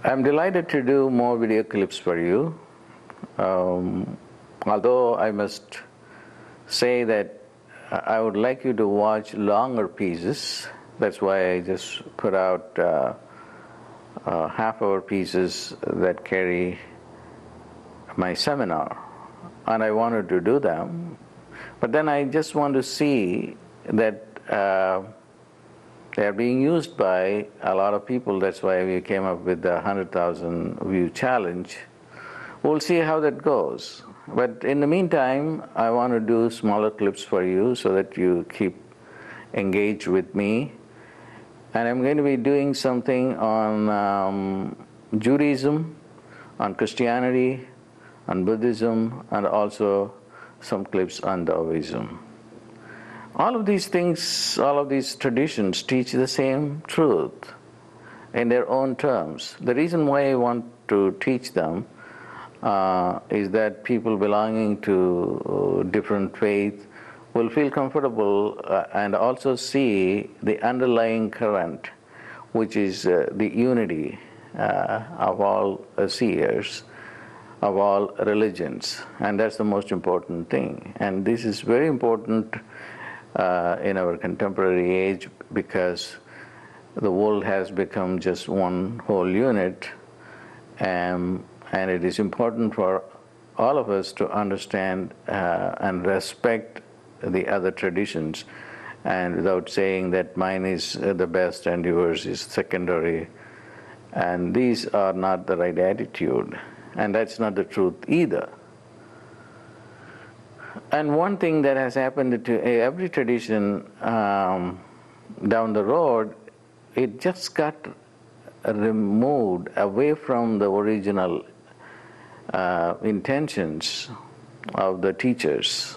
I'm delighted to do more video clips for you. Although I must say that I would like you to watch longer pieces. That's why I just put out half-hour pieces that carry my seminar. And I wanted to do them. But then I just want to see that they are being used by a lot of people. That's why we came up with the 100,000 view challenge. We'll see how that goes. But in the meantime, I want to do smaller clips for you so that you keep engaged with me. And I'm going to be doing something on Judaism, on Christianity, on Buddhism, and also some clips on Taoism. All of these things, all of these traditions teach the same truth in their own terms. The reason why I want to teach them is that people belonging to different faiths will feel comfortable and also see the underlying current, which is the unity of all seers, of all religions. And that's the most important thing. And this is very important in our contemporary age, because the world has become just one whole unit, and it is important for all of us to understand and respect the other traditions, and without saying that mine is the best and yours is secondary. And these are not the right attitude, and that's not the truth either. And one thing that has happened to every tradition down the road, it just got removed away from the original intentions of the teachers.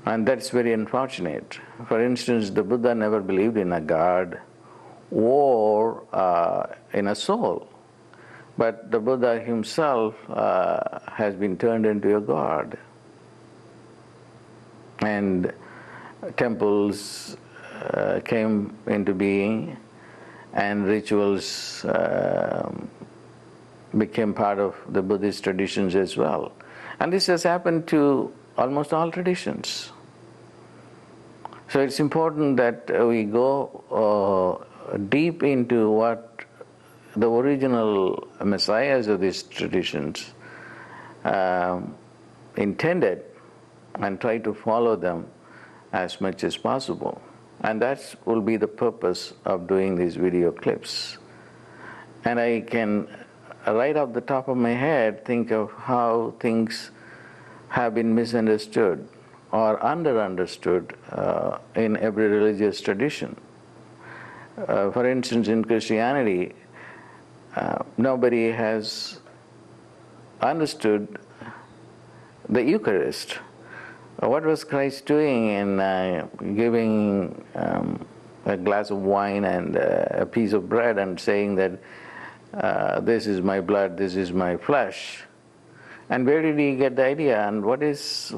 And that's very unfortunate. For instance, the Buddha never believed in a God or in a soul. But the Buddha himself has been turned into a God. And temples came into being, and rituals became part of the Buddhist traditions as well. And this has happened to almost all traditions. So it's important that we go deep into what the original messiahs of these traditions intended, and try to follow them as much as possible. And that will be the purpose of doing these video clips. And I can, right off the top of my head, think of how things have been misunderstood or under-understood in every religious tradition. For instance, in Christianity, nobody has understood the Eucharist. What was Christ doing in giving a glass of wine and a piece of bread and saying that this is my blood, this is my flesh? And where did he get the idea, and what is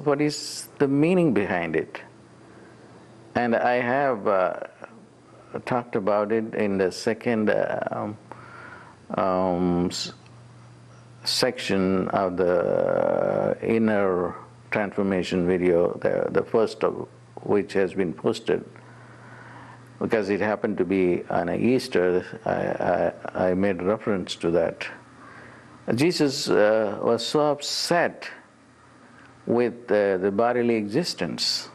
the meaning behind it? And I have talked about it in the second section of the inner transformation video, the first of which has been posted. Because it happened to be on Easter, I made reference to that. Jesus was so upset with the bodily existence.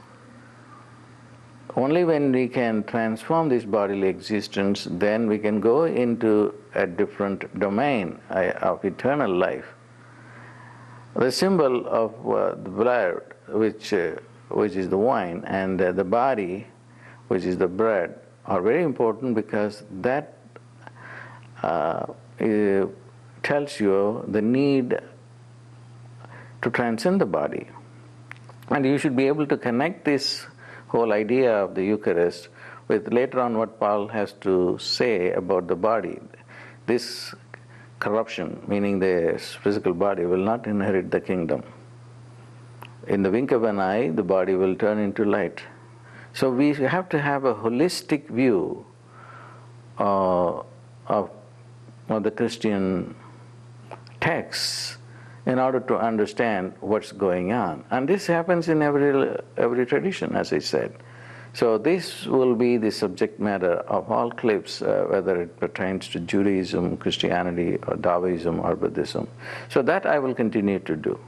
Only when we can transform this bodily existence, then we can go into a different domain of eternal life. The symbol of the blood, which is the wine, and the body, which is the bread, are very important, because that tells you the need to transcend the body. And you should be able to connect this whole idea of the Eucharist with later on what Paul has to say about the body. This corruption, meaning the physical body, will not inherit the kingdom. In the wink of an eye, the body will turn into light. So we have to have a holistic view of or the Christian texts in order to understand what's going on. And this happens in every tradition, as I said. So this will be the subject matter of all clips, whether it pertains to Judaism, Christianity, or Taoism, or Buddhism. So that I will continue to do.